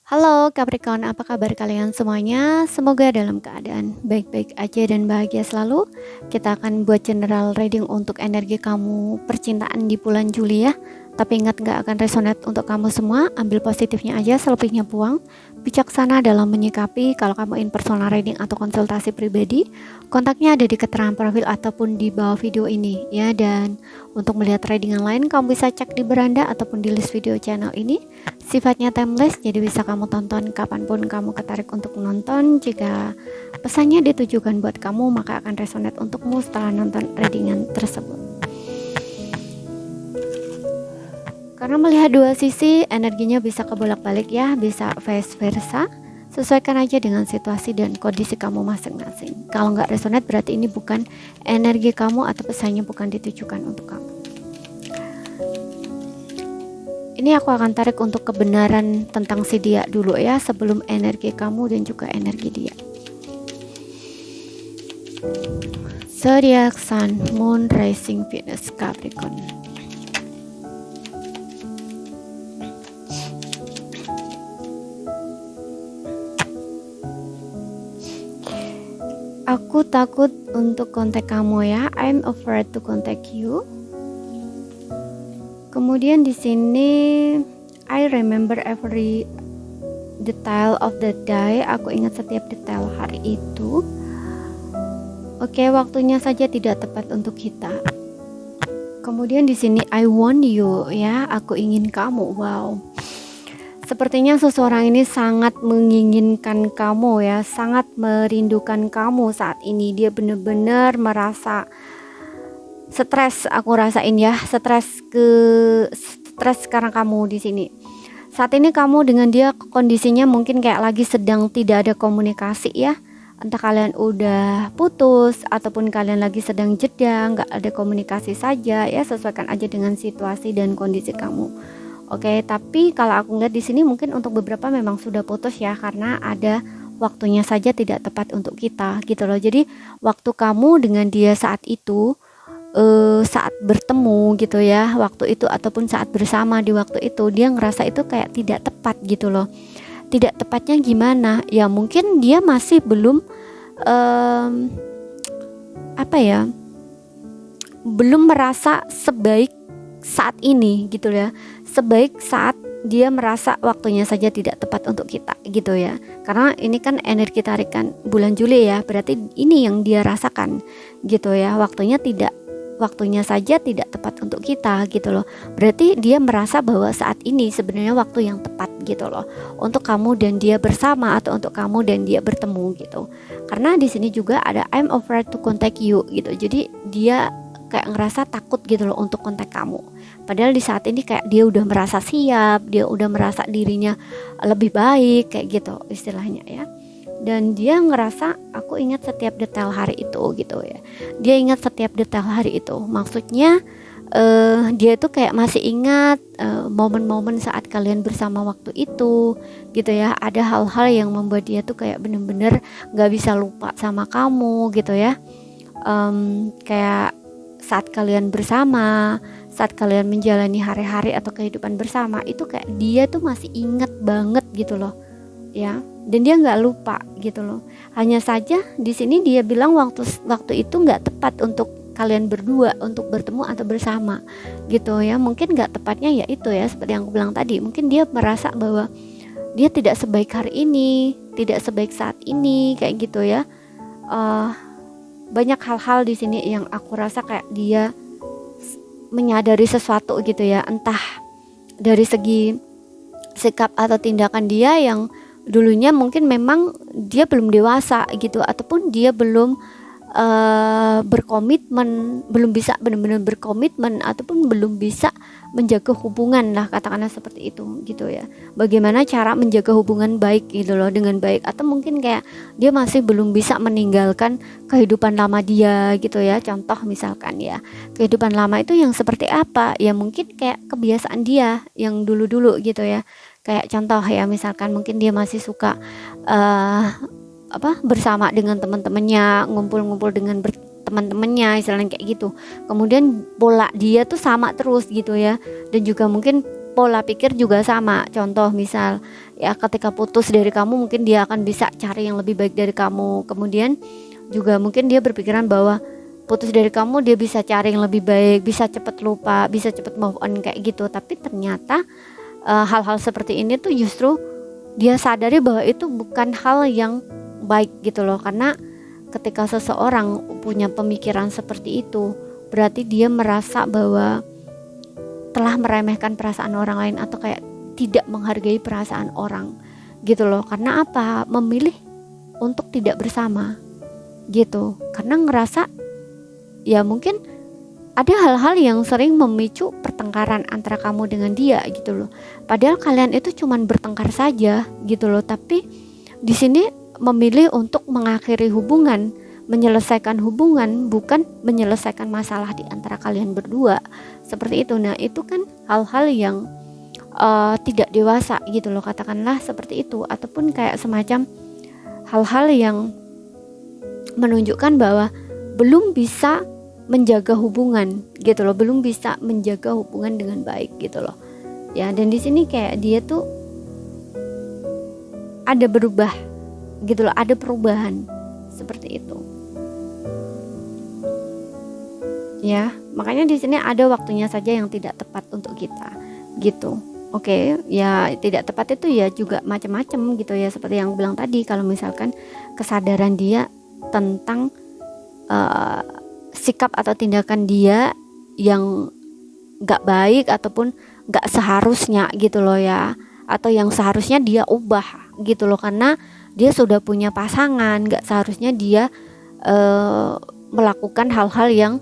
Halo Capricorn, apa kabar kalian semuanya? Semoga dalam keadaan baik-baik aja dan bahagia selalu. Kita akan buat general reading untuk energi kamu percintaan di bulan Juli ya. Tapi ingat gak akan resonate untuk kamu semua. Ambil positifnya aja, selebihnya buang. Bijaksana dalam menyikapi. Kalau kamu in personal reading atau konsultasi pribadi, kontaknya ada di keterangan profil ataupun di bawah video ini ya. Dan untuk melihat reading yang lain, kamu bisa cek di beranda ataupun di list video channel ini. Sifatnya timeless, jadi bisa kamu tonton kapanpun kamu ketarik untuk menonton. Jika pesannya ditujukan buat kamu, maka akan resonate untukmu setelah nonton readingan tersebut. Karena melihat dua sisi, energinya bisa kebolak-balik ya, bisa vice versa. Sesuaikan aja dengan situasi dan kondisi kamu masing-masing. Kalau nggak resonate, berarti ini bukan energi kamu atau pesannya bukan ditujukan untuk kamu. Ini aku akan tarik untuk kebenaran tentang si dia dulu ya, sebelum energi kamu dan juga energi dia. Zodiac Sun, Moon, Rising, Venus, Capricorn. Aku takut untuk kontak kamu ya. I'm afraid to contact you. Kemudian di sini I remember every detail of the day. Aku ingat setiap detail hari itu. Oke, waktunya saja tidak tepat untuk kita. Kemudian di sini I want you ya. Aku ingin kamu. Wow. Sepertinya seseorang ini sangat menginginkan kamu ya, sangat merindukan kamu saat ini. Dia benar-benar merasa stres, aku rasain ya, stres karena kamu di sini. Saat ini kamu dengan dia kondisinya mungkin kayak lagi sedang tidak ada komunikasi ya. Entah kalian udah putus ataupun kalian lagi sedang jeda, nggak ada komunikasi saja ya. Sesuaikan aja dengan situasi dan kondisi kamu. Oke, tapi kalau aku ngeliat di sini mungkin untuk beberapa memang sudah putus ya, karena ada waktunya saja tidak tepat untuk kita gitu loh. Jadi waktu kamu dengan dia saat itu, saat bertemu gitu ya, waktu itu ataupun saat bersama di waktu itu, dia ngerasa itu kayak tidak tepat gitu loh. Tidak tepatnya gimana? Ya mungkin dia masih belum belum merasa sebaik saat ini gitu ya, sebaik saat dia merasa waktunya saja tidak tepat untuk kita gitu ya. Karena ini kan energi tarikan bulan Juli ya, berarti ini yang dia rasakan gitu ya, waktunya saja tidak tepat untuk kita gitu loh. Berarti dia merasa bahwa saat ini sebenarnya waktu yang tepat gitu loh untuk kamu dan dia bersama, atau untuk kamu dan dia bertemu gitu. Karena di sini juga ada I'm afraid to contact you gitu. Jadi dia kayak ngerasa takut gitu loh untuk kontak kamu. Padahal di saat ini kayak dia udah merasa siap, dia udah merasa dirinya lebih baik kayak gitu istilahnya ya. Dan dia ngerasa aku ingat setiap detail hari itu gitu ya. Dia ingat setiap detail hari itu. Maksudnya dia tuh kayak masih ingat momen-momen saat kalian bersama waktu itu gitu ya. Ada hal-hal yang membuat dia tuh kayak bener-bener gak bisa lupa sama kamu gitu ya. Kayak saat kalian bersama, saat kalian menjalani hari-hari atau kehidupan bersama, itu kayak dia tuh masih inget banget gitu loh ya, dan dia nggak lupa gitu loh. Hanya saja di sini dia bilang waktu itu nggak tepat untuk kalian berdua untuk bertemu atau bersama gitu ya. Mungkin nggak tepatnya ya itu ya, seperti yang aku bilang tadi, mungkin dia merasa bahwa dia tidak sebaik hari ini, tidak sebaik saat ini kayak gitu ya. Banyak hal-hal di sini yang aku rasa kayak dia menyadari sesuatu gitu ya, entah dari segi sikap atau tindakan dia yang dulunya mungkin memang dia belum dewasa gitu, ataupun dia belum berkomitmen, belum bisa benar-benar berkomitmen, ataupun belum bisa menjaga hubungan lah, katakanlah seperti itu gitu ya. Bagaimana cara menjaga hubungan baik gitu loh, dengan baik, atau mungkin kayak dia masih belum bisa meninggalkan kehidupan lama dia gitu ya. Contoh misalkan ya, kehidupan lama itu yang seperti apa ya, mungkin kayak kebiasaan dia yang dulu-dulu gitu ya. Kayak contoh ya, misalkan mungkin dia masih suka bersama dengan teman-temannya, ngumpul-ngumpul dengan teman-temannya istilahnya kayak gitu. Kemudian pola dia tuh sama terus gitu ya. Dan juga mungkin pola pikir juga sama. Contoh misal ya, ketika putus dari kamu mungkin dia akan bisa cari yang lebih baik dari kamu. Kemudian juga mungkin dia berpikiran bahwa putus dari kamu dia bisa cari yang lebih baik, bisa cepet lupa, bisa cepet move on kayak gitu. Tapi ternyata hal-hal seperti ini tuh justru dia sadari bahwa itu bukan hal yang baik gitu loh. Karena ketika seseorang punya pemikiran seperti itu, berarti dia merasa bahwa telah meremehkan perasaan orang lain atau kayak tidak menghargai perasaan orang gitu loh. Karena apa? Memilih untuk tidak bersama gitu, karena ngerasa ya mungkin ada hal-hal yang sering memicu pertengkaran antara kamu dengan dia gitu loh. Padahal kalian itu cuman bertengkar saja gitu loh, tapi di sini memilih untuk mengakhiri hubungan, menyelesaikan hubungan, bukan menyelesaikan masalah di antara kalian berdua seperti itu. Nah itu kan hal-hal yang tidak dewasa gitu loh, katakanlah seperti itu. Ataupun kayak semacam hal-hal yang menunjukkan bahwa belum bisa menjaga hubungan gitu loh, belum bisa menjaga hubungan dengan baik gitu loh ya. Dan di sini kayak dia tuh ada berubah gitu loh, ada perubahan seperti itu ya. Makanya di sini ada waktunya saja yang tidak tepat untuk kita gitu. Oke, ya tidak tepat itu ya juga macam-macam gitu ya. Seperti yang bilang tadi, kalau misalkan kesadaran dia tentang sikap atau tindakan dia yang gak baik ataupun gak seharusnya gitu loh ya, atau yang seharusnya dia ubah gitu loh, karena dia sudah punya pasangan. Gak seharusnya dia melakukan hal-hal yang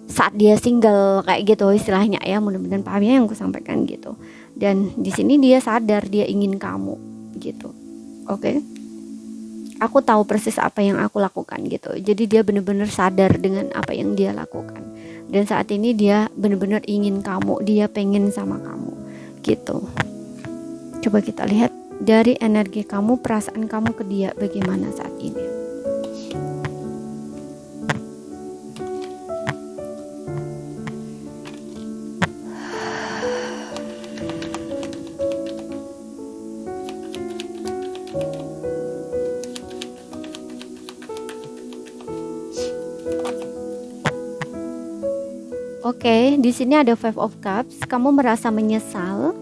saat dia single kayak gitu istilahnya ya. Mudah-mudahan paham ya yang aku sampaikan gitu. Dan di sini dia sadar dia ingin kamu gitu. Oke. Aku tahu persis apa yang aku lakukan gitu. Jadi dia benar-benar sadar dengan apa yang dia lakukan. Dan saat ini dia benar-benar ingin kamu, dia pengen sama kamu gitu. Coba kita lihat dari energi kamu, perasaan kamu ke dia bagaimana saat ini. Oke, di sini ada Five of Cups. Kamu merasa menyesal,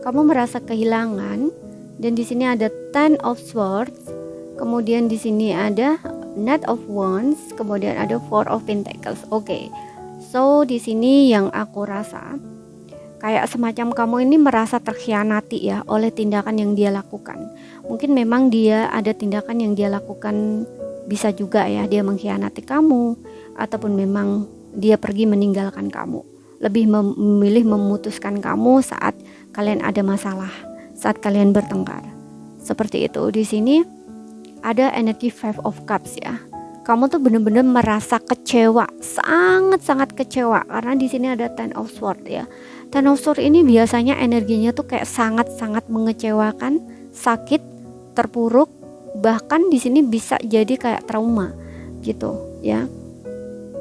kamu merasa kehilangan, dan di sini ada Ten of Swords. Kemudian di sini ada Knight of Wands, kemudian ada Four of Pentacles. Oke. So di sini yang aku rasa kayak semacam kamu ini merasa terkhianati ya oleh tindakan yang dia lakukan. Mungkin memang dia ada tindakan yang dia lakukan, bisa juga ya dia mengkhianati kamu, ataupun memang dia pergi meninggalkan kamu, lebih memilih memutuskan kamu saat kalian ada masalah, saat kalian bertengkar. Seperti itu. Di sini ada energi Five of Cups ya. Kamu tuh benar-benar merasa kecewa, sangat-sangat kecewa, karena di sini ada Ten of Swords ya. Ten of Swords ini biasanya energinya tuh kayak sangat-sangat mengecewakan, sakit, terpuruk, bahkan di sini bisa jadi kayak trauma gitu ya.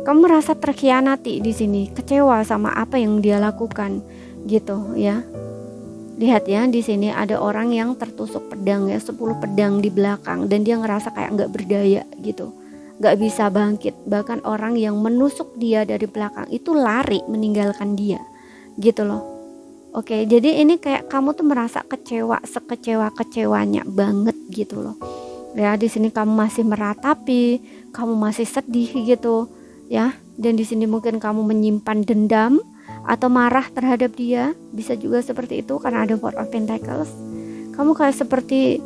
Kamu merasa terkhianati di sini, kecewa sama apa yang dia lakukan gitu ya. Lihat ya, di sini ada orang yang tertusuk pedang ya, 10 pedang di belakang, dan dia ngerasa kayak nggak berdaya gitu, nggak bisa bangkit. Bahkan orang yang menusuk dia dari belakang itu lari meninggalkan dia gitu loh. Oke, jadi ini kayak kamu tuh merasa kecewa, sekecewa-kecewanya banget gitu loh. Ya, di sini kamu masih meratapi, kamu masih sedih gitu. Ya, dan di sini mungkin kamu menyimpan dendam atau marah terhadap dia, bisa juga seperti itu karena ada Four of Pentacles. Kamu kayak seperti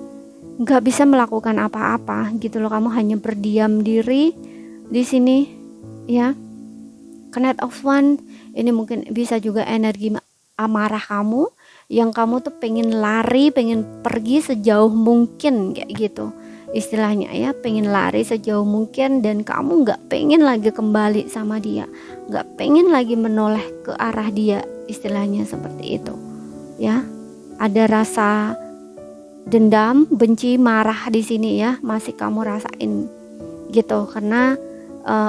nggak bisa melakukan apa-apa gitu loh, kamu hanya berdiam diri di sini ya. Knight of Wands ini mungkin bisa juga energi amarah kamu, yang kamu tuh pengen lari, pengen pergi sejauh mungkin kayak gitu istilahnya ya, pengen lari sejauh mungkin, dan kamu nggak pengen lagi kembali sama dia, nggak pengen lagi menoleh ke arah dia, istilahnya seperti itu ya. Ada rasa dendam, benci, marah di sini ya, masih kamu rasain gitu, karena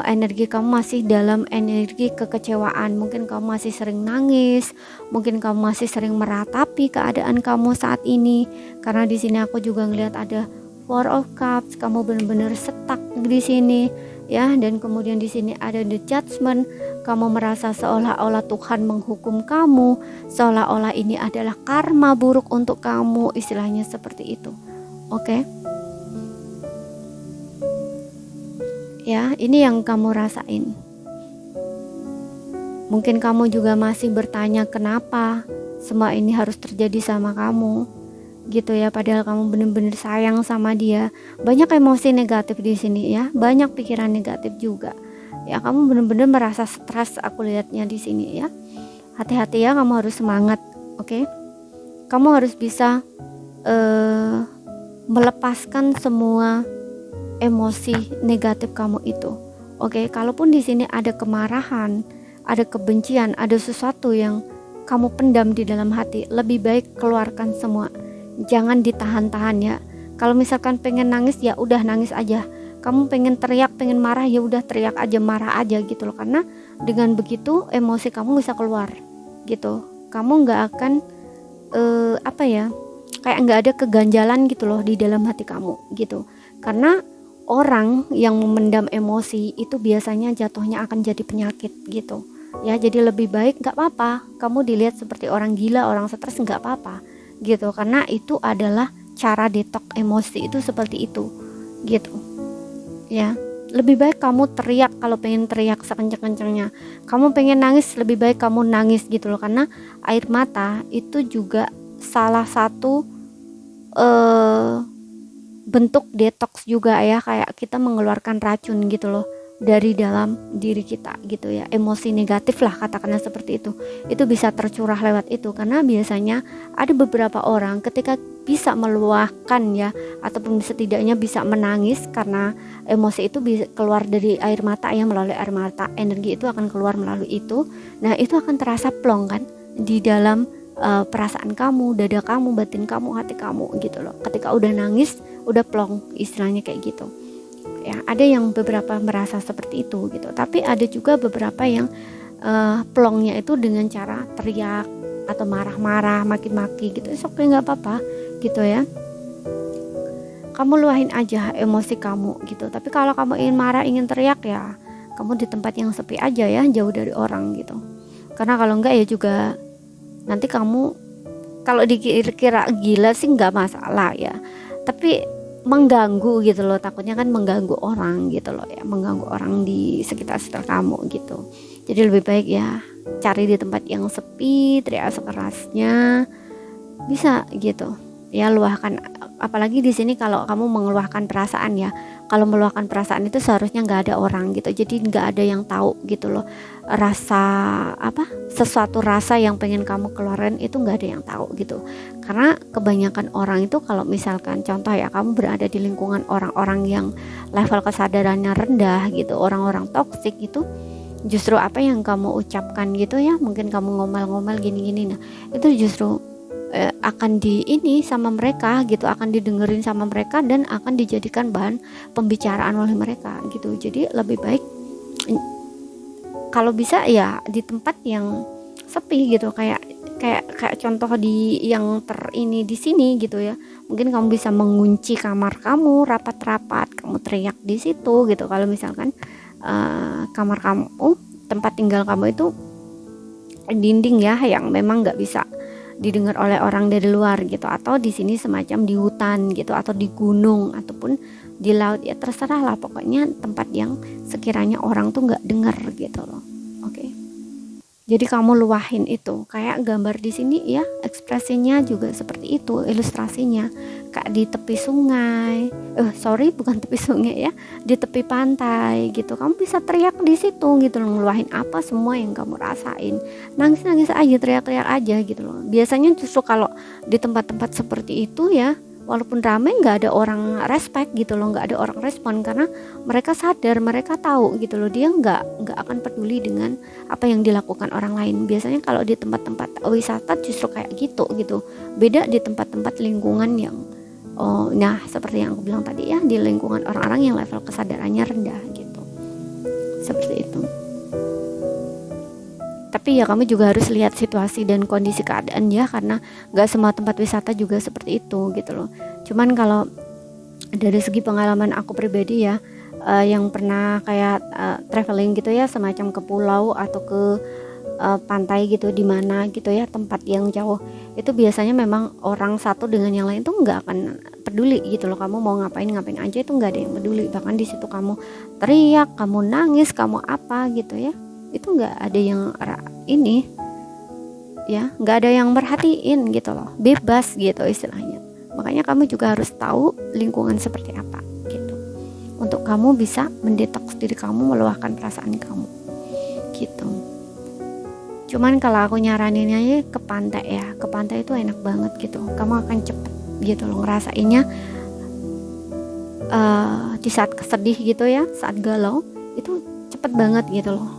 energi kamu masih dalam energi kekecewaan, mungkin kamu masih sering nangis, mungkin kamu masih sering meratapi keadaan kamu saat ini. Karena di sini aku juga ngelihat ada Four of Cups, kamu benar-benar stuck di sini ya. Dan kemudian di sini ada The Judgment, kamu merasa seolah-olah Tuhan menghukum kamu, seolah-olah ini adalah karma buruk untuk kamu, istilahnya seperti itu. Oke. Ya, ini yang kamu rasain. Mungkin kamu juga masih bertanya kenapa semua ini harus terjadi sama kamu, gitu ya. Padahal kamu benar-benar sayang sama dia. Banyak emosi negatif di sini ya, banyak pikiran negatif juga. Ya, kamu benar-benar merasa stres. Aku lihatnya di sini ya. Hati-hati ya, kamu harus semangat, oke? Kamu harus bisa melepaskan semua emosi negatif kamu itu. Oke, kalaupun di sini ada kemarahan, ada kebencian, ada sesuatu yang kamu pendam di dalam hati, lebih baik keluarkan semua. Jangan ditahan-tahan ya. Kalau misalkan pengen nangis ya udah nangis aja. Kamu pengen teriak, pengen marah ya udah teriak aja, marah aja gitu loh. Karena dengan begitu emosi kamu bisa keluar gitu. Kamu nggak akan kayak nggak ada keganjalan gitu loh di dalam hati kamu gitu. Karena orang yang memendam emosi itu biasanya jatuhnya akan jadi penyakit gitu ya. Jadi lebih baik nggak apa-apa kamu dilihat seperti orang gila, orang stres, nggak apa-apa gitu. Karena itu adalah cara detox emosi itu seperti itu gitu ya. Lebih baik kamu teriak kalau pengen teriak sekencang-kencangnya. Kamu pengen nangis, lebih baik kamu nangis gitu loh. Karena air mata itu juga salah satu bentuk detox juga ya, kayak kita mengeluarkan racun gitu loh dari dalam diri kita gitu ya. Emosi negatif lah katakanlah seperti itu bisa tercurah lewat itu. Karena biasanya ada beberapa orang ketika bisa meluahkan ya, ataupun setidaknya bisa menangis karena emosi itu bisa keluar dari air mata ya, melalui air mata, energi itu akan keluar melalui itu. Nah itu akan terasa plong kan di dalam perasaan kamu, dada kamu, batin kamu, hati kamu gitu loh. Ketika udah nangis udah plong, istilahnya kayak gitu ya. Ada yang beberapa merasa seperti itu gitu, tapi ada juga beberapa yang plongnya itu dengan cara teriak atau marah-marah, maki-maki gitu. Oke, nggak apa-apa gitu ya, kamu luahin aja emosi kamu gitu. Tapi kalau kamu ingin marah, ingin teriak ya kamu di tempat yang sepi aja ya, jauh dari orang gitu. Karena kalau enggak ya juga nanti kamu kalau dikira gila sih nggak masalah ya, tapi mengganggu gitu loh. Takutnya kan mengganggu orang gitu loh ya, mengganggu orang di sekitar kamu gitu. Jadi lebih baik ya cari di tempat yang sepi, teriak sekerasnya bisa gitu ya, luahkan. Apalagi di sini kalau kamu mengeluahkan perasaan ya, kalau meluahkan perasaan itu seharusnya nggak ada orang gitu. Jadi nggak ada yang tahu gitu loh, rasa sesuatu rasa yang pengen kamu keluarin itu nggak ada yang tahu gitu. Karena kebanyakan orang itu kalau misalkan contoh ya, kamu berada di lingkungan orang-orang yang level kesadarannya rendah gitu, orang-orang toksik gitu, justru apa yang kamu ucapkan gitu ya, mungkin kamu ngomel-ngomel gini-gini, nah itu justru akan sama mereka gitu, akan didengerin sama mereka dan akan dijadikan bahan pembicaraan oleh mereka gitu. Jadi lebih baik kalau bisa ya di tempat yang sepi gitu, kayak contoh di yang ini di sini gitu ya. Mungkin kamu bisa mengunci kamar kamu rapat-rapat, kamu teriak di situ gitu. Kalau misalkan kamar kamu, tempat tinggal kamu itu dinding ya, yang memang nggak bisa didengar oleh orang dari luar gitu, atau di sini semacam di hutan gitu, atau di gunung ataupun di laut ya, terserah lah, pokoknya tempat yang sekiranya orang tuh nggak dengar gitu loh. Oke. Jadi kamu luahin itu, kayak gambar di sini ya, ekspresinya juga seperti itu, ilustrasinya kayak di tepi sungai, bukan tepi sungai ya, di tepi pantai gitu. Kamu bisa teriak di situ gitu loh, ngeluahin apa semua yang kamu rasain, nangis aja, teriak-teriak aja gitu loh. Biasanya justru kalau di tempat-tempat seperti itu ya, walaupun ramai nggak ada orang respect gitu loh, nggak ada orang respon, karena mereka sadar, mereka tahu gitu loh, dia nggak akan peduli dengan apa yang dilakukan orang lain. Biasanya kalau di tempat-tempat wisata justru kayak gitu, beda di tempat-tempat lingkungan yang seperti yang aku bilang tadi ya, di lingkungan orang-orang yang level kesadarannya rendah gitu. seperti itu. Tapi ya kamu juga harus lihat situasi dan kondisi keadaan ya, karena nggak semua tempat wisata juga seperti itu gitu loh. Cuman kalau dari segi pengalaman aku pribadi ya, yang pernah kayak traveling gitu ya, semacam ke pulau atau ke pantai gitu, di mana gitu ya, tempat yang jauh, itu biasanya memang orang satu dengan yang lain tuh nggak akan peduli gitu loh. Kamu mau ngapain aja itu nggak ada yang peduli. Bahkan di situ kamu teriak, kamu nangis, kamu apa gitu ya, itu nggak ada yang ini ya, nggak ada yang merhatiin gitu loh, bebas gitu istilahnya. Makanya kamu juga harus tahu lingkungan seperti apa gitu, untuk kamu bisa mendetoks diri kamu, meluahkan perasaan kamu gitu. Cuman kalau aku nyaraninnya ke pantai ya, ke pantai itu enak banget gitu, kamu akan cepet gitu loh ngerasainnya. Di saat kesedih gitu ya, saat galau itu cepet banget gitu loh,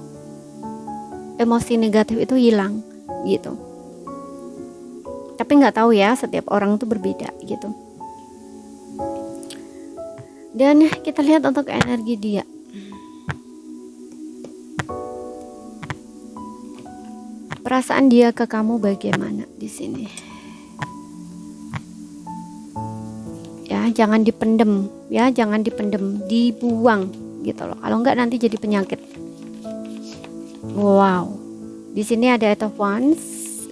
emosi negatif itu hilang gitu. Tapi nggak tahu ya, setiap orang tuh berbeda gitu. Dan kita lihat untuk energi dia. Perasaan dia ke kamu bagaimana di sini? Ya, jangan dipendem ya, jangan dipendem, dibuang gitu loh. Kalau enggak nanti jadi penyakit. Wow. Di sini ada Eight of Wands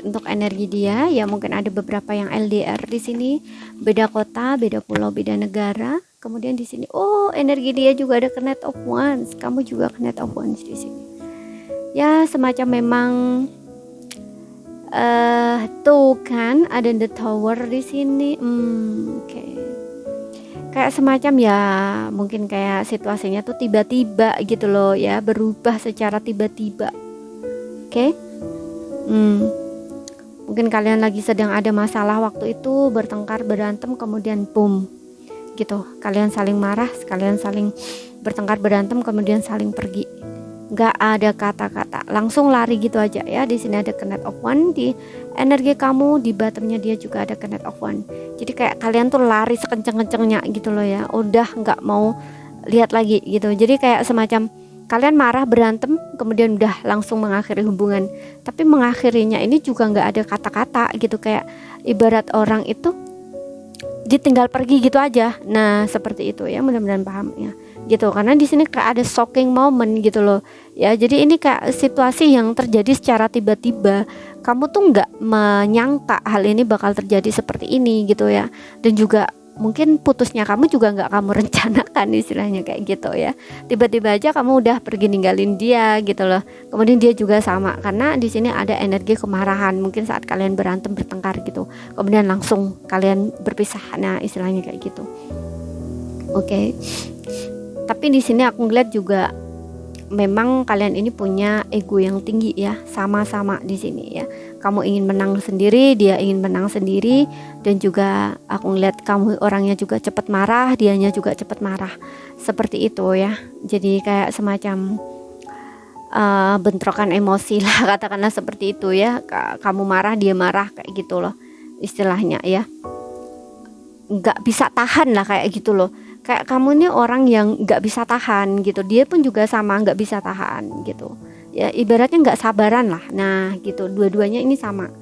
untuk energi dia. Ya mungkin ada beberapa yang LDR di sini, beda kota, beda pulau, beda negara. Kemudian di sini, energi dia juga ada Knight of Wands. Kamu juga Knight of Wands di sini. Ya semacam memang tuh kan ada the Tower di sini. Oke. Kayak semacam ya, mungkin kayak situasinya tuh tiba-tiba gitu loh ya, berubah secara tiba-tiba. Oke. Mungkin kalian lagi sedang ada masalah waktu itu, bertengkar, berantem, kemudian boom gitu, kalian saling marah, kalian saling bertengkar, berantem, kemudian saling pergi. Nggak ada kata-kata, langsung lari gitu aja ya. Di sini ada Knight of Wands di energi kamu, di bottomnya dia juga ada Knight of Wands. Jadi kayak kalian tuh lari sekenceng-kencengnya gitu loh ya, udah nggak mau lihat lagi gitu. Jadi kayak semacam kalian marah, berantem, kemudian udah langsung mengakhiri hubungan. Tapi mengakhirinya ini juga nggak ada kata-kata gitu, kayak ibarat orang itu ditinggal pergi gitu aja. Nah seperti itu ya, mudah-mudahan paham ya gitu, karena di sini kayak ada shocking moment gitu loh ya. Jadi ini kayak situasi yang terjadi secara tiba-tiba, kamu tuh nggak menyangka hal ini bakal terjadi seperti ini gitu ya. Dan juga mungkin putusnya kamu juga nggak kamu rencanakan, istilahnya kayak gitu ya. Tiba-tiba aja kamu udah pergi ninggalin dia gitu loh. Kemudian dia juga sama, karena di sini ada energi kemarahan, mungkin saat kalian berantem, bertengkar gitu, kemudian langsung kalian berpisah. Nah istilahnya kayak gitu. Oke. Tapi di sini aku ngeliat juga memang kalian ini punya ego yang tinggi ya, sama-sama di sini ya. Kamu ingin menang sendiri, dia ingin menang sendiri, dan juga aku ngeliat kamu orangnya juga cepat marah, dianya juga cepat marah. Seperti itu ya. Jadi kayak semacam bentrokan emosi lah, katakanlah seperti itu ya. Kamu marah, dia marah, kayak gitu loh istilahnya ya. Nggak bisa tahan lah kayak gitu loh. Kayak kamu ini orang yang nggak bisa tahan gitu, dia pun juga sama nggak bisa tahan gitu ya, ibaratnya nggak sabaran lah. Nah gitu, dua-duanya ini sama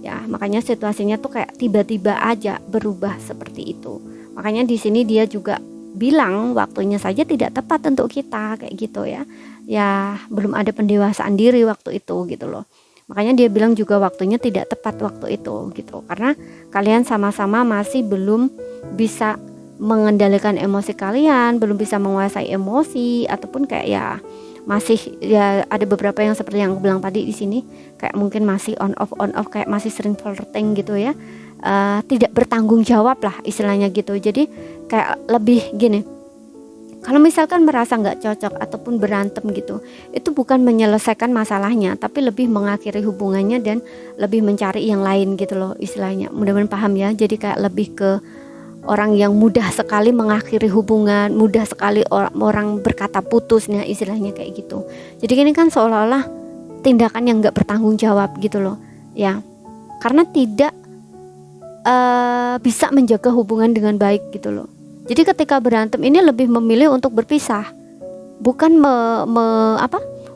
ya. Makanya situasinya tuh kayak tiba-tiba aja berubah seperti itu. Makanya di sini dia juga bilang waktunya saja tidak tepat untuk kita, kayak gitu ya. Ya belum ada pendewasaan diri waktu itu gitu loh. Makanya dia bilang juga waktunya tidak tepat waktu itu gitu, karena kalian sama-sama masih belum bisa mengendalikan emosi kalian, belum bisa menguasai emosi, ataupun kayak ya masih ya ada beberapa yang seperti yang aku bilang tadi di sini, kayak mungkin masih on off, kayak masih sering flirting gitu ya, tidak bertanggung jawab lah istilahnya gitu. Jadi kayak lebih gini, kalau misalkan merasa nggak cocok ataupun berantem gitu, itu bukan menyelesaikan masalahnya, tapi lebih mengakhiri hubungannya dan lebih mencari yang lain gitu loh istilahnya. Mudah-mudahan paham ya. Jadi kayak lebih ke orang yang mudah sekali mengakhiri hubungan, mudah sekali orang berkata putusnya, istilahnya kayak gitu. Jadi ini kan seolah-olah tindakan yang nggak bertanggung jawab gitu loh ya, karena tidak bisa menjaga hubungan dengan baik gitu loh. Jadi ketika berantem ini lebih memilih untuk berpisah bukan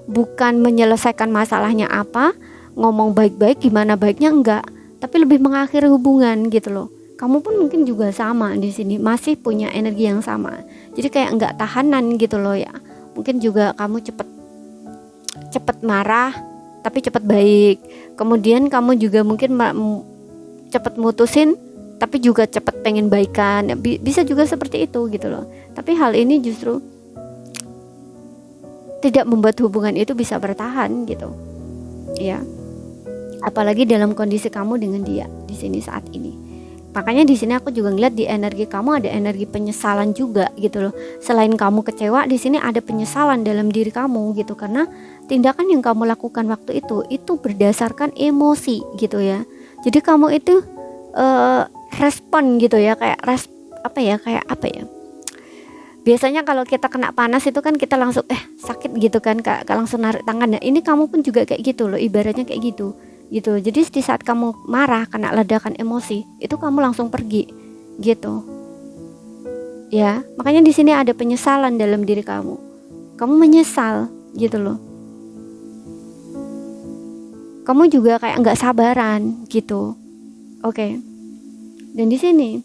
bukan menyelesaikan masalahnya apa, ngomong baik-baik gimana baiknya, enggak, tapi lebih mengakhiri hubungan gitu loh. Kamu pun mungkin juga sama di sini, masih punya energi yang sama. Jadi kayak enggak tahanan gitu loh ya. Mungkin juga kamu cepet marah tapi cepet baik. Kemudian kamu juga mungkin cepet mutusin tapi juga cepet pengen baikan. Bisa juga seperti itu gitu loh. Tapi hal ini justru tidak membuat hubungan itu bisa bertahan gitu. Ya. Apalagi dalam kondisi kamu dengan dia di sini saat ini. Makanya di sini aku juga ngeliat di energi kamu ada energi penyesalan juga gitu loh. Selain kamu kecewa, di sini ada penyesalan dalam diri kamu gitu, karena tindakan yang kamu lakukan waktu itu berdasarkan emosi gitu ya. Jadi kamu itu respon gitu ya, kayak kayak apa ya? Biasanya kalau kita kena panas itu kan kita langsung sakit gitu kan, Kak, langsung narik tangan. Nah, ini kamu pun juga kayak gitu loh, ibaratnya kayak gitu. Jadi di saat kamu marah, kena ledakan emosi, itu kamu langsung pergi gitu. Ya, makanya di sini ada penyesalan dalam diri kamu. Kamu menyesal gitu loh. Kamu juga kayak nggak sabaran gitu. Oke. Dan di sini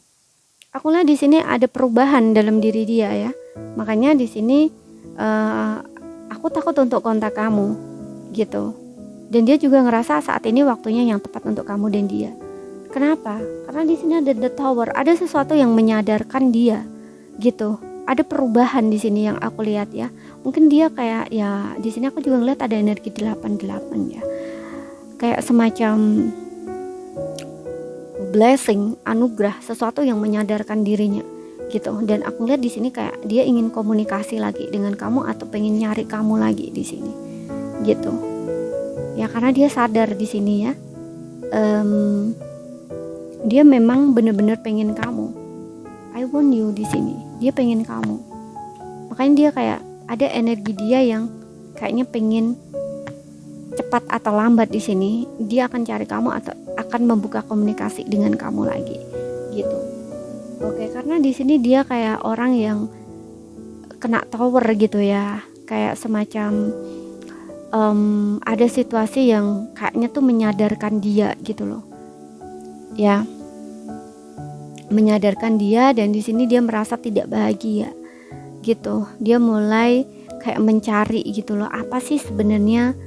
aku lihat di sini ada perubahan dalam diri dia ya. Makanya di sini aku takut untuk kontak kamu gitu. Dan dia juga ngerasa saat ini waktunya yang tepat untuk kamu dan dia. Kenapa? Karena di sini ada the tower, ada sesuatu yang menyadarkan dia gitu. Ada perubahan di sini yang aku lihat ya. Mungkin dia kayak ya, di sini aku juga ngeliat ada energi 88 ya. Kayak semacam blessing, anugerah, sesuatu yang menyadarkan dirinya gitu. Dan aku lihat di sini kayak dia ingin komunikasi lagi dengan kamu atau pengen nyari kamu lagi di sini gitu ya, karena dia sadar di sini ya, dia memang benar-benar pengen kamu. I want you di sini, dia pengen kamu. Makanya dia kayak ada energi dia yang kayaknya pengen cepat atau lambat di sini dia akan cari kamu atau akan membuka komunikasi dengan kamu lagi gitu. Oke, karena di sini dia kayak orang yang kena tower gitu ya, kayak semacam ada situasi yang kayaknya tuh menyadarkan dia gitu loh ya, menyadarkan dia, dan di sini dia merasa tidak bahagia gitu. Dia mulai kayak mencari gitu loh, apa sih sebenarnya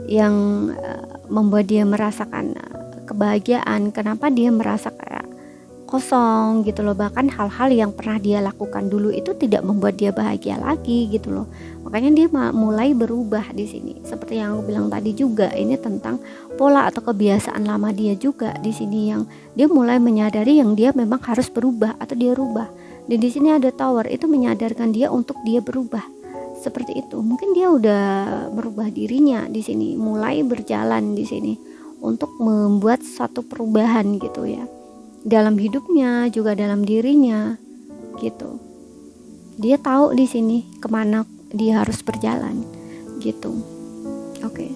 yang membuat dia merasakan kebahagiaan, kenapa dia merasa kayak kosong gitu loh. Bahkan hal-hal yang pernah dia lakukan dulu itu tidak membuat dia bahagia lagi gitu loh. Makanya dia mulai berubah di sini. Seperti yang aku bilang tadi juga, ini tentang pola atau kebiasaan lama dia juga di sini, yang dia mulai menyadari yang dia memang harus berubah atau dia rubah. Dan di sini ada tower, itu menyadarkan dia untuk dia berubah. Seperti itu. Mungkin dia udah merubah dirinya di sini, mulai berjalan di sini untuk membuat satu perubahan gitu ya. Dalam hidupnya juga dalam dirinya gitu. Dia tahu di sini kemana dia harus berjalan gitu. Oke.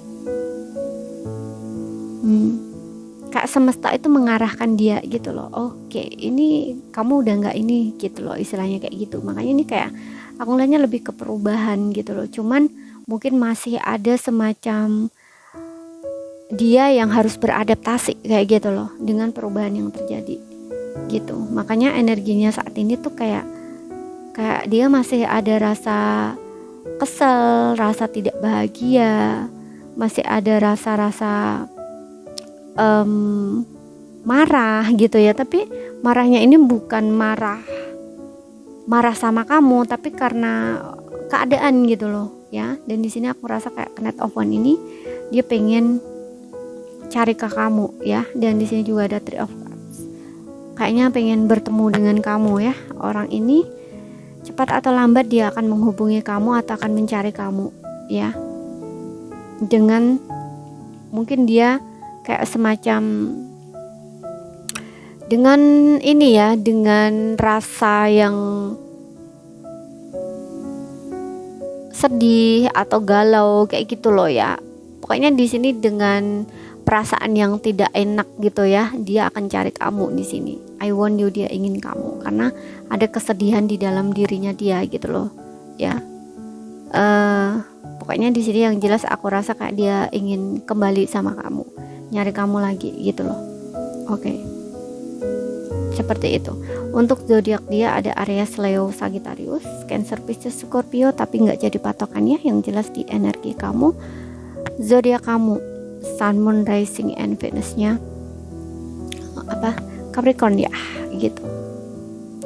Kayak semesta itu mengarahkan dia gitu loh. Oke, ini kamu udah nggak ini gitu loh, istilahnya kayak gitu. Makanya ini kayak aku lihatnya lebih ke perubahan gitu loh. Cuman mungkin masih ada semacam dia yang harus beradaptasi kayak gitu loh dengan perubahan yang terjadi gitu. Makanya energinya saat ini tuh kayak dia masih ada rasa kesel, rasa tidak bahagia, masih ada rasa-rasa marah gitu ya. Tapi marahnya ini bukan marah sama kamu, tapi karena keadaan gitu loh ya. Dan di sini aku rasa kayak Knight of Wands ini dia pengen cari ke kamu ya. Dan di sini juga ada Three of Cups, kayaknya pengen bertemu dengan kamu ya. Orang ini cepat atau lambat dia akan menghubungi kamu atau akan mencari kamu ya, dengan mungkin dia kayak semacam dengan ini ya, dengan rasa yang sedih atau galau kayak gitu loh ya. Pokoknya di sini dengan perasaan yang tidak enak gitu ya, dia akan cari kamu di sini. I want you, dia ingin kamu karena ada kesedihan di dalam dirinya dia gitu loh ya. Pokoknya di sini yang jelas aku rasa kayak dia ingin kembali sama kamu, nyari kamu lagi gitu loh. Oke. Seperti itu. Untuk zodiak dia ada Aries, Leo, Sagittarius, Cancer, Pisces, Scorpio, tapi nggak jadi patokannya. Yang jelas di energi kamu, zodiak kamu, Sun, Moon, Rising, and Venus-nya apa? Capricorn ya, gitu.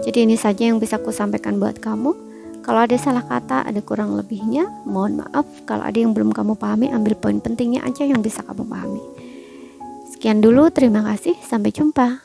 Jadi ini saja yang bisa aku sampaikan buat kamu. Kalau ada salah kata, ada kurang lebihnya, mohon maaf. Kalau ada yang belum kamu pahami, ambil poin pentingnya aja yang bisa kamu pahami. Sekian dulu, terima kasih, sampai jumpa.